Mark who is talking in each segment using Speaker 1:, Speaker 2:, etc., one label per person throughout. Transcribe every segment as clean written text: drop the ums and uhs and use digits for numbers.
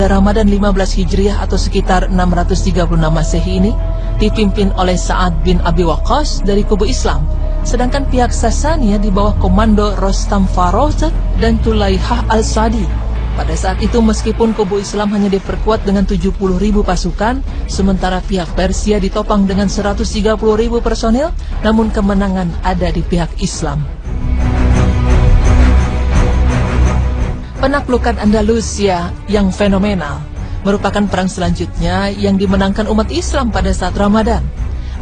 Speaker 1: Ramadan 15 Hijriah atau sekitar 636 Masehi ini dipimpin oleh Sa'ad bin Abi Waqqas dari kubu Islam, sedangkan pihak Sasaniyah di bawah komando Rostam Farozat dan Tulaihah al-Sadi. Pada saat itu meskipun kubu Islam hanya diperkuat dengan 70.000 pasukan, sementara pihak Persia ditopang dengan 130.000 personil, namun kemenangan ada di pihak Islam. Penaklukan Andalusia yang fenomenal merupakan perang selanjutnya yang dimenangkan umat Islam pada saat Ramadan.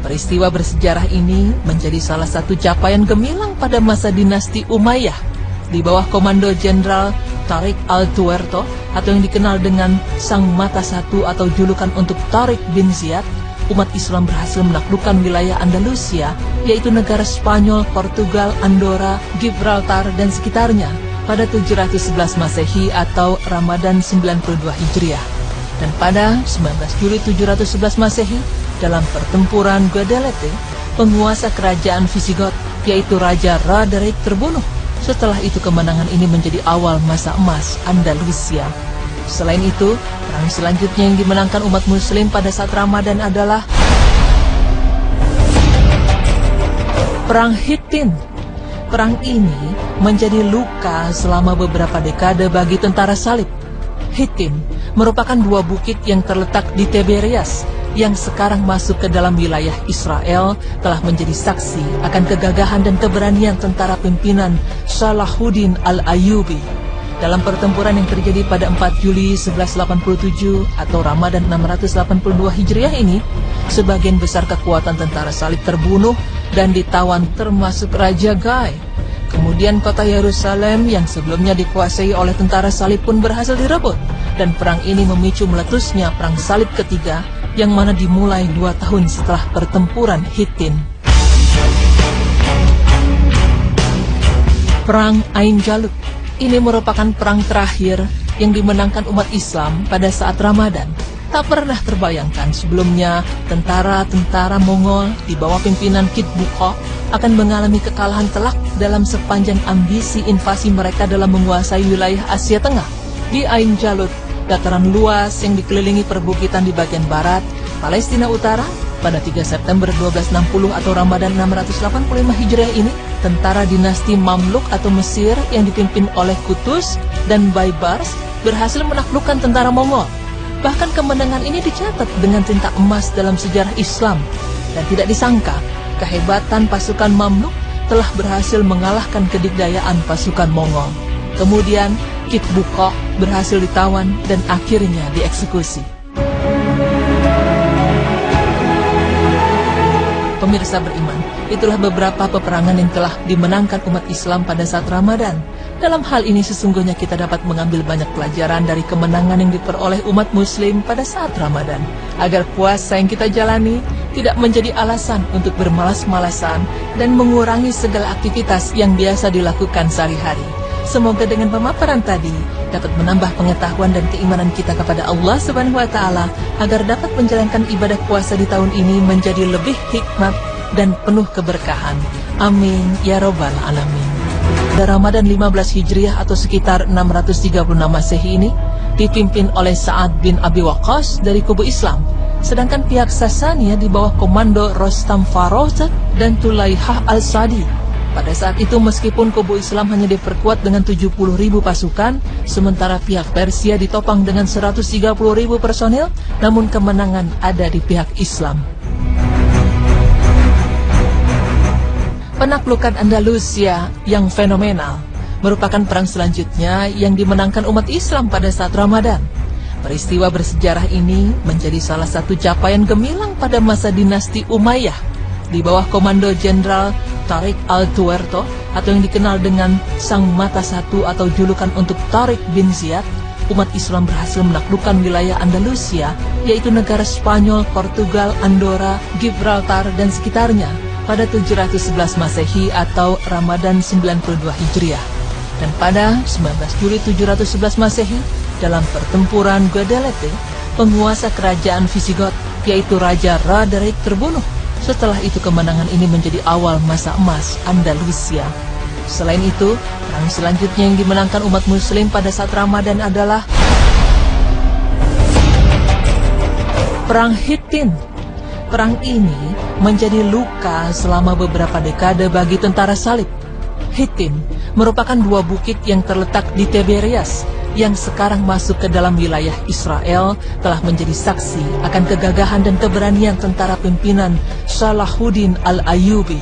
Speaker 1: Peristiwa bersejarah ini menjadi salah satu capaian gemilang pada masa dinasti Umayyah di bawah komando Jenderal Tariq al-Tuerto atau yang dikenal dengan Sang Mata Satu atau julukan untuk Tariq bin Ziyad. Umat Islam berhasil menaklukkan wilayah Andalusia, yaitu negara Spanyol, Portugal, Andorra, Gibraltar dan sekitarnya pada 711 Masehi atau Ramadan 92 Hijriah. Dan pada 19 Juli 711 Masehi, dalam pertempuran Guadalete, penguasa kerajaan Visigot, yaitu Raja Roderick, terbunuh. Setelah itu kemenangan ini menjadi awal masa emas Andalusia. Selain itu, perang selanjutnya yang dimenangkan umat Muslim pada saat Ramadan adalah Perang Hittin. Perang ini menjadi luka selama beberapa dekade bagi tentara salib. Hittin merupakan dua bukit yang terletak di Tiberias yang sekarang masuk ke dalam wilayah Israel telah menjadi saksi akan kegagahan dan keberanian tentara pimpinan Salahuddin al-Ayyubi. Dalam pertempuran yang terjadi pada 4 Juli 1187 atau Ramadan 682 Hijriah ini, sebagian besar kekuatan tentara salib terbunuh dan ditawan termasuk Raja Guy. Kemudian kota Yerusalem yang sebelumnya dikuasai oleh tentara salib pun berhasil direbut, dan perang ini memicu meletusnya perang salib ketiga yang mana dimulai 2 tahun setelah pertempuran Hittin. Perang Ain Jalut ini merupakan perang terakhir yang dimenangkan umat Islam pada saat Ramadan. Tak pernah terbayangkan sebelumnya tentara-tentara Mongol di bawah pimpinan Kit Bukha akan mengalami kekalahan telak dalam sepanjang ambisi invasi mereka dalam menguasai wilayah Asia Tengah. Di Ain Jalut, dataran luas yang dikelilingi perbukitan di bagian barat Palestina Utara, pada 3 September 1260 atau Ramadan 685 Hijriah ini, tentara dinasti Mamluk atau Mesir yang dipimpin oleh Kutus dan Baybars berhasil menaklukkan tentara Mongol. Bahkan kemenangan ini dicatat dengan tinta emas dalam sejarah Islam, dan tidak disangka kehebatan pasukan Mamluk telah berhasil mengalahkan kedikdayaan pasukan Mongol. Kemudian Kit Bukha berhasil ditawan dan akhirnya dieksekusi. Pemirsa beriman, itulah beberapa peperangan yang telah dimenangkan umat Islam pada saat Ramadan. Dalam hal ini sesungguhnya kita dapat mengambil banyak pelajaran dari kemenangan yang diperoleh umat Muslim pada saat Ramadan, agar puasa yang kita jalani tidak menjadi alasan untuk bermalas-malasan dan mengurangi segala aktivitas yang biasa dilakukan sehari-hari. Semoga dengan pemaparan tadi dapat menambah pengetahuan dan keimanan kita kepada Allah Subhanahu wa Ta'ala, agar dapat menjalankan ibadah puasa di tahun ini menjadi lebih hikmat dan penuh keberkahan. Amin ya Rabbal Alamin. Ramadan 15 Hijriah atau sekitar 636 Masehi ini dipimpin oleh Sa'ad bin Abi Waqqas dari kubu Islam, sedangkan pihak Sasaniyah di bawah komando Rostam Farozat dan Tulaihah al-Sadi. Pada saat itu meskipun kubu Islam hanya diperkuat dengan 70.000 pasukan, sementara pihak Persia ditopang dengan 130.000 personil, namun kemenangan ada di pihak Islam. Penaklukan Andalusia yang fenomenal merupakan perang selanjutnya yang dimenangkan umat Islam pada saat Ramadan. Peristiwa bersejarah ini menjadi salah satu capaian gemilang pada masa dinasti Umayyah di bawah komando Jenderal Tariq al-Tuerto atau yang dikenal dengan Sang Mata Satu atau julukan untuk Tariq bin Ziyad. Umat Islam berhasil menaklukkan wilayah Andalusia, yaitu negara Spanyol, Portugal, Andorra, Gibraltar dan sekitarnya pada 711 Masehi atau Ramadan 92 Hijriah. Dan pada 19 Juli 711 Masehi, dalam pertempuran Guadalete, penguasa kerajaan Visigot, yaitu Raja Roderick, terbunuh. Setelah itu kemenangan ini menjadi awal masa emas Andalusia. Selain itu, perang selanjutnya yang dimenangkan umat Muslim pada saat Ramadan adalah Perang Hittin. Perang ini menjadi luka selama beberapa dekade bagi tentara salib. Hittin merupakan dua bukit yang terletak di Tiberias yang sekarang masuk ke dalam wilayah Israel telah menjadi saksi akan kegagahan dan keberanian tentara pimpinan Salahuddin Al-Ayyubi.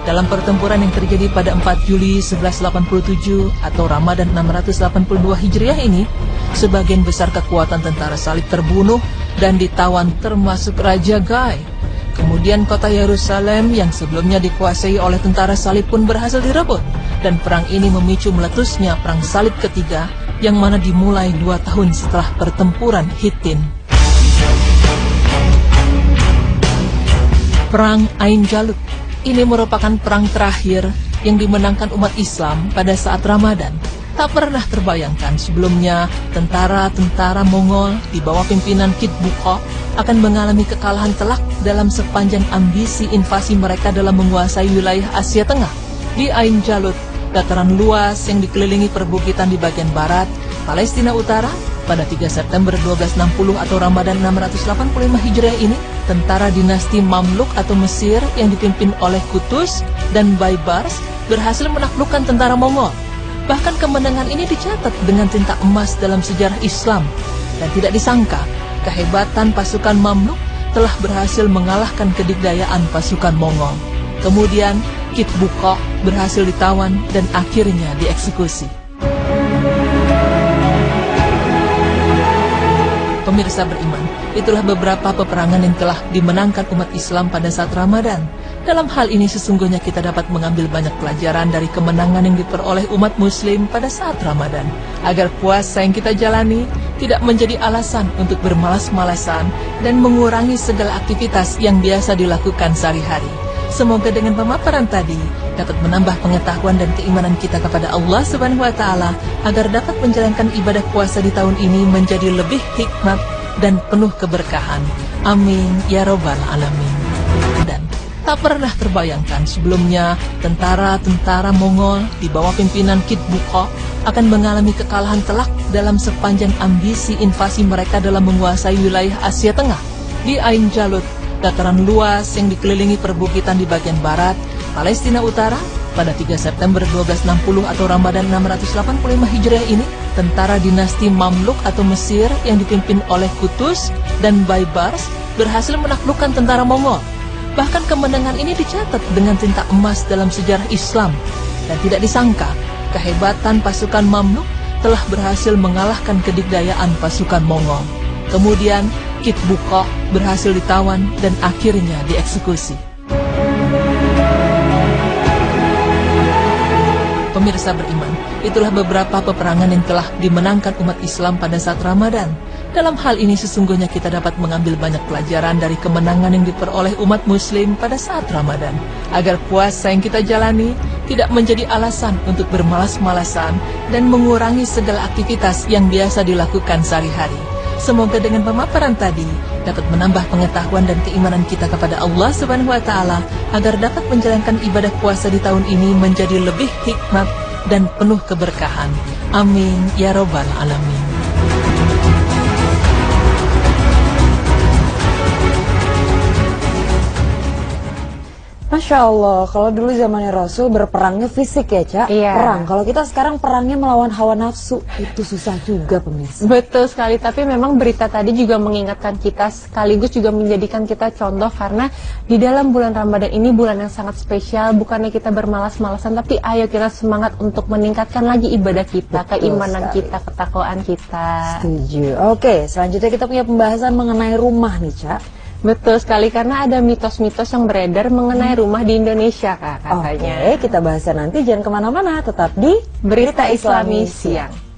Speaker 1: Dalam pertempuran yang terjadi pada 4 Juli 1187 atau Ramadan 682 Hijriah ini, sebagian besar kekuatan tentara salib terbunuh dan ditawan termasuk Raja Gai. Kemudian kota Yerusalem yang sebelumnya dikuasai oleh tentara salib pun berhasil direbut, dan perang ini memicu meletusnya Perang Salib ketiga yang mana dimulai 2 tahun setelah pertempuran Hittin. Perang Ain Jalut. Ini merupakan perang terakhir yang dimenangkan umat Islam pada saat Ramadan. Tak pernah terbayangkan sebelumnya tentara-tentara Mongol di bawah pimpinan Kit Bukha akan mengalami kekalahan telak dalam sepanjang ambisi invasi mereka dalam menguasai wilayah Asia Tengah. Di Ain Jalut, dataran luas yang dikelilingi perbukitan di bagian barat Palestina Utara, pada 3 September 1260 atau Ramadan 685 Hijriah ini, tentara dinasti Mamluk atau Mesir yang dipimpin oleh Kutus dan Baibars berhasil menaklukkan tentara Mongol. Bahkan kemenangan ini dicatat dengan tinta emas dalam sejarah Islam, dan tidak disangka kehebatan pasukan Mamluk telah berhasil mengalahkan kedikdayaan pasukan Mongol. Kemudian Kit Bukha berhasil ditawan dan akhirnya dieksekusi. Pemirsa beriman, itulah beberapa peperangan yang telah dimenangkan umat Islam pada saat Ramadan. Dalam hal ini sesungguhnya kita dapat mengambil banyak pelajaran dari kemenangan yang diperoleh umat Muslim pada saat Ramadan, agar puasa yang kita jalani tidak menjadi alasan untuk bermalas-malasan dan mengurangi segala aktivitas yang biasa dilakukan sehari-hari. Semoga dengan pemaparan tadi dapat menambah pengetahuan dan keimanan kita kepada Allah Subhanahu wa Ta'ala, agar dapat menjalankan ibadah puasa di tahun ini menjadi lebih hikmat dan penuh keberkahan. Amin ya Rabbal Alamin. Dan tak pernah terbayangkan sebelumnya tentara-tentara Mongol di bawah pimpinan Kit Bukha akan mengalami kekalahan telak dalam sepanjang ambisi invasi mereka dalam menguasai wilayah Asia Tengah. Di Ain Jalut, dataran luas yang dikelilingi perbukitan di bagian barat Palestina Utara, pada 3 September 1260 atau Ramadan 685 Hijriah ini, tentara dinasti Mamluk atau Mesir yang dipimpin oleh Kutus dan Baibars berhasil menaklukkan tentara Mongol. Bahkan kemenangan ini dicatat dengan tinta emas dalam sejarah Islam, dan tidak disangka kehebatan pasukan Mamluk telah berhasil mengalahkan kedikdayaan pasukan Mongol. Kemudian Kit Bukha berhasil ditawan dan akhirnya dieksekusi. Pemirsa beriman, itulah beberapa peperangan yang telah dimenangkan umat Islam pada saat Ramadan. Dalam hal ini sesungguhnya kita dapat mengambil banyak pelajaran dari kemenangan yang diperoleh umat Muslim pada saat Ramadan, agar puasa yang kita jalani tidak menjadi alasan untuk bermalas-malasan dan mengurangi segala aktivitas yang biasa dilakukan sehari-hari. Semoga dengan pemaparan tadi dapat menambah pengetahuan dan keimanan kita kepada Allah Subhanahu wa Ta'ala, agar dapat menjalankan ibadah puasa di tahun ini menjadi lebih hikmat dan penuh keberkahan. Amin ya Rabbal Alamin.
Speaker 2: Masya Allah, kalau dulu zamannya Rasul berperangnya fisik ya, Cak?
Speaker 3: Iya.
Speaker 2: Perang. Kalau kita sekarang perangnya melawan hawa nafsu, itu susah juga pemirsa.
Speaker 3: Betul sekali, tapi memang berita tadi juga mengingatkan kita, sekaligus juga menjadikan kita contoh, karena di dalam bulan Ramadan ini bulan yang sangat spesial. Bukannya kita bermalas-malasan, tapi ayo kita semangat untuk meningkatkan lagi ibadah kita,
Speaker 2: Betul
Speaker 3: keimanan
Speaker 2: sekali.
Speaker 3: kita, ketakwaan kita.
Speaker 2: Setuju. Oke, selanjutnya kita punya pembahasan mengenai rumah nih, Cak.
Speaker 3: Betul sekali, karena ada mitos-mitos yang beredar mengenai rumah di Indonesia, Kak, katanya.
Speaker 2: Oke, kita bahasnya nanti, jangan kemana-mana, tetap di
Speaker 3: Berita Islami Siang.